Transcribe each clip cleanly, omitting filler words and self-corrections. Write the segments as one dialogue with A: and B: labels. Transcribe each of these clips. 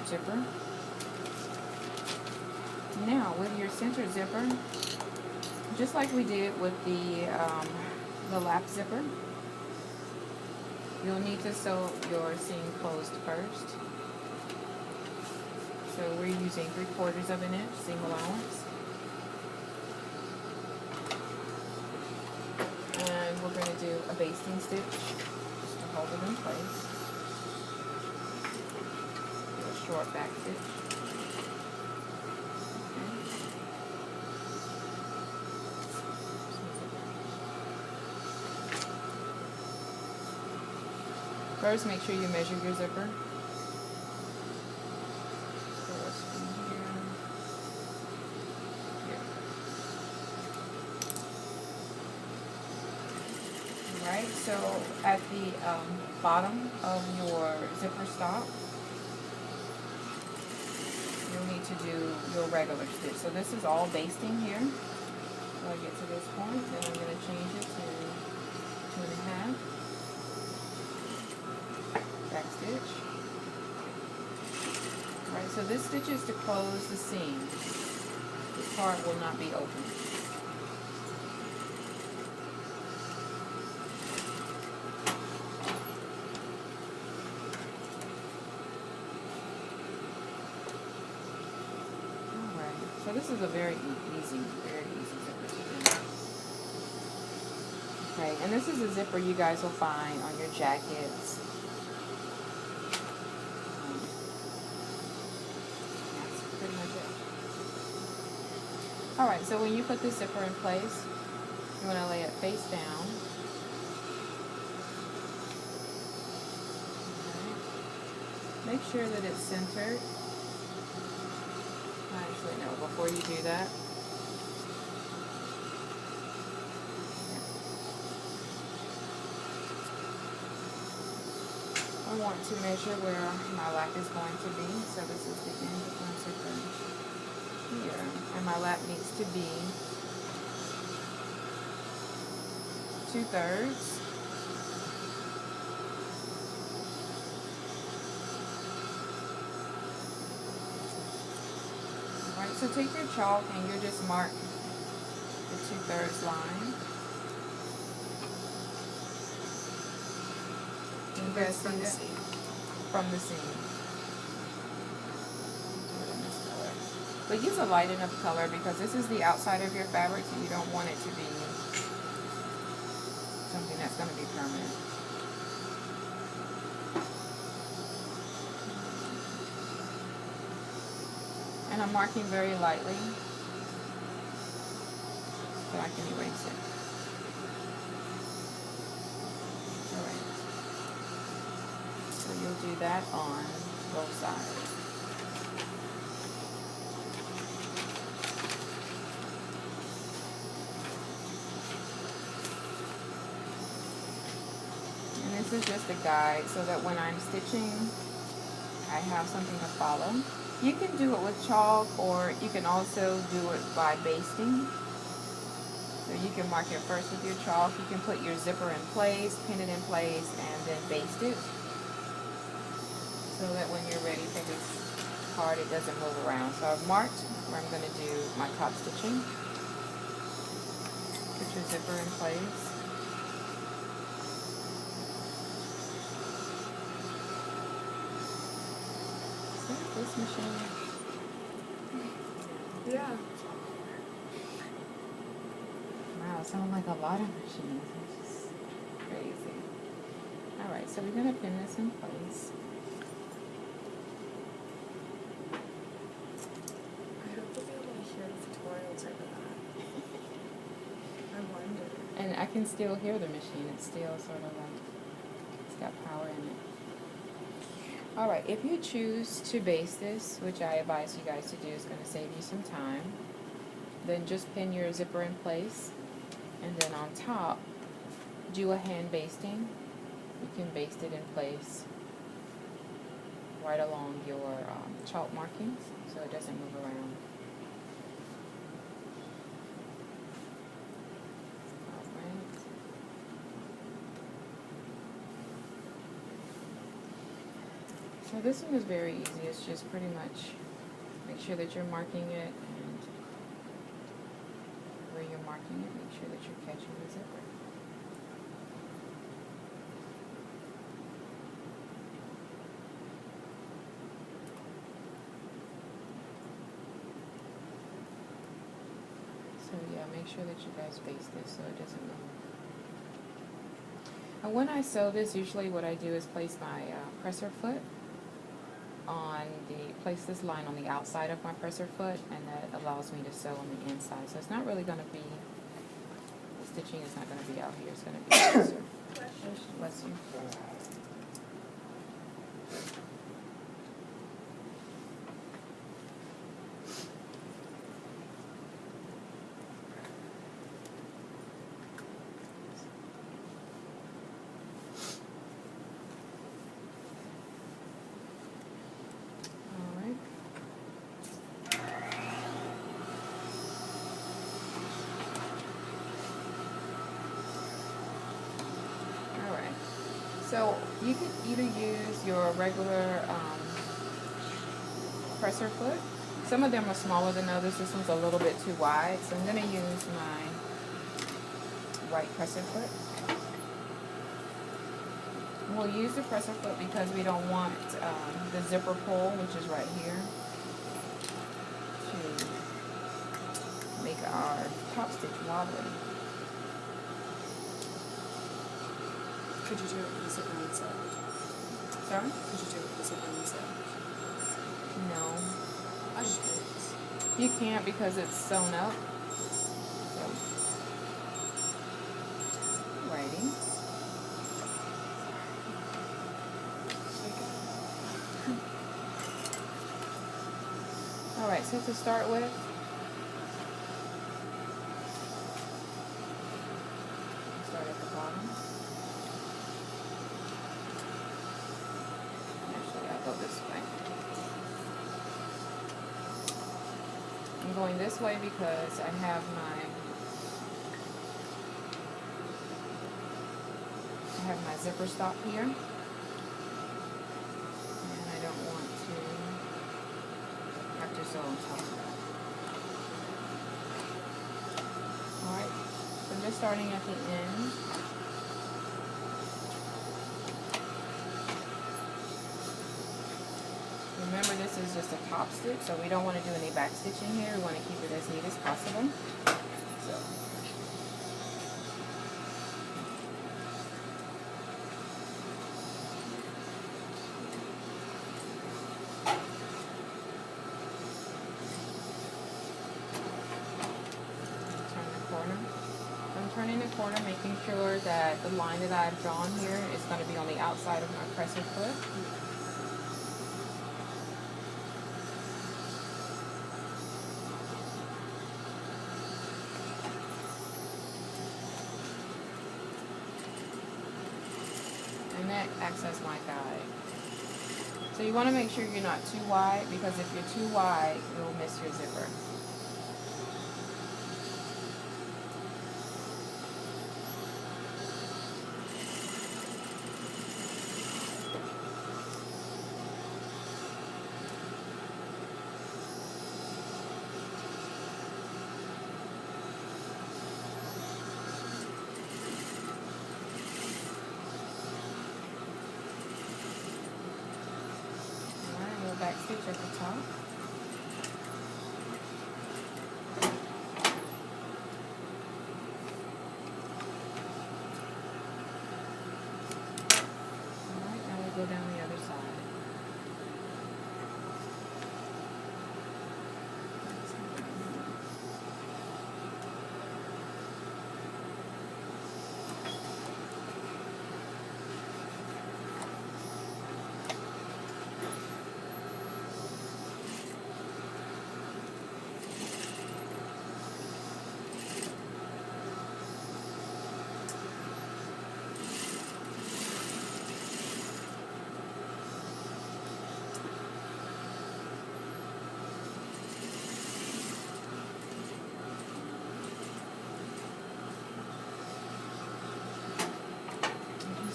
A: zipper. Now with your center zipper, just like we did with the lap zipper, you'll need to sew your seam closed first. So we're using 3/4 of an inch seam allowance. And we're going to do a basting stitch just to hold it in place. Do a short back stitch. First, make sure you measure your zipper. So it's from here. Here. Alright, so at the bottom of your zipper stop, you'll need to do your regular stitch. So this is all basting here. So I get to this point, then I'm going to change it to 2.5. Back stitch. Alright, so this stitch is to close the seam. This part will not be open. Alright, so this is a very easy zipper to do. Okay, and this is a zipper you guys will find on your jackets. Alright, so when you put the zipper in place, you want to lay it face down. Okay. Make sure that it's centered. Actually, no, before you do that, I want to measure where my lap is going to be. So this is the end of my zipper here, and my lap needs to be 2/3. Alright, so take your chalk and you just mark the 2/3 line. You guys see that? From the seam. But use a light enough color because this is the outside of your fabric, so you don't want it to be something that's going to be permanent. And I'm marking very lightly so I can erase it. Alright. So you'll do that on both sides. This is just a guide so that when I'm stitching, I have something to follow. You can do it with chalk, or you can also do it by basting. So you can mark it first with your chalk. You can put your zipper in place, pin it in place, and then baste it. So that when you're ready for this part, it doesn't move around. So I've marked where I'm going to do my top stitching. Put your zipper in place. This machine.
B: Yeah.
A: Wow, it sounds like a lot of machines. It's just crazy. Alright, so we're going to pin this in place.
B: I hope we'll be able to hear the tutorials over that. I wonder.
A: And I can still hear the machine. It's still sort of like, it's got power in it. Alright, if you choose to baste this, which I advise you guys to do, it's going to save you some time, then just pin your zipper in place, and then on top, do a hand basting. You can baste it in place right along your chalk markings so it doesn't move around. So this one is very easy. It's just pretty much make sure that you're marking it, and where you're marking it, make sure that you're catching the zipper. So yeah, make sure that you guys baste this so it doesn't move. And when I sew this, usually what I do is place my presser foot place this line on the outside of my presser foot, and that allows me to sew on the inside. So it's not really going to be, the stitching is not going to be out here, it's going to be closer. Bless you. So you can either use your regular presser foot. Some of them are smaller than others. This one's a little bit too wide, so I'm going to use my white presser foot. We'll use the presser foot because we don't want the zipper pull, which is right here, to make our top stitch wobbly.
B: Could you do it with the zipper inside?
A: Sorry?
B: Could you do it with the zipper inside?
A: No.
B: I just curious.
A: You can't because it's sewn up. So, righty. Alright, so to start with, start at the bottom. Actually, I'll go this way. I'm going this way because I have my zipper stop here, and I don't want to have to sew on top of that. Alright, so I'm just starting at the end. Remember, this is just a top stitch, so we don't want to do any back stitching here. We want to keep it as neat as possible. So, turn the corner. I'm turning the corner, making sure that the line that I've drawn here is going to be on the outside of my presser foot. And that acts as my guide. So you want to make sure you're not too wide, because if you're too wide, you'll miss your zipper. Back stitch at the top. Alright, now we'll go down the other side.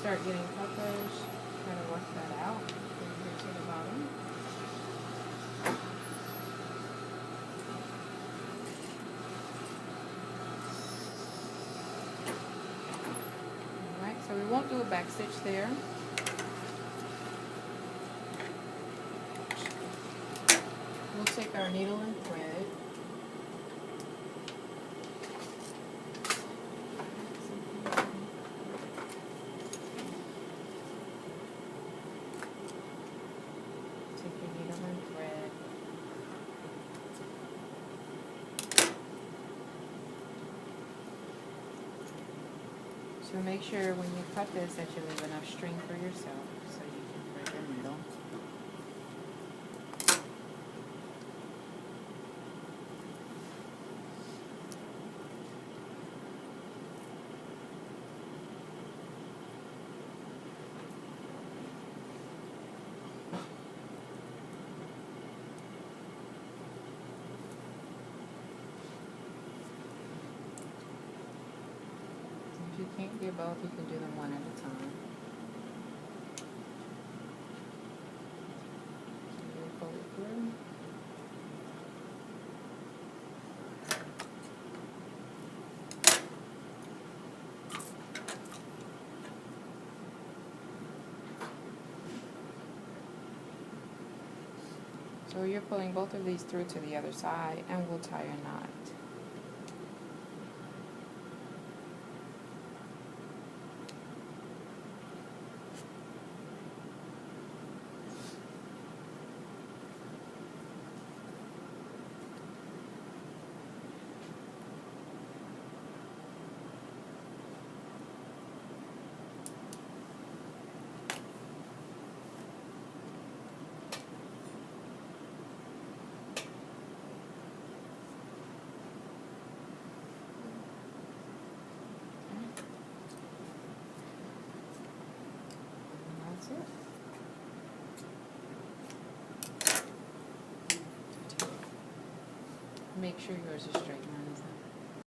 A: Start getting puckers, try to work that out. Bring it to the won't do a back stitch there. We'll take our needle and thread. Take your needle and thread. So make sure when you cut this that you leave enough string for yourself so you can thread your needle. If you can't do both, you can do them one at a time. So you'll pull it through. So you're pulling both of these through to the other side, and we'll tie a knot. Make sure yours is straight, mine is not.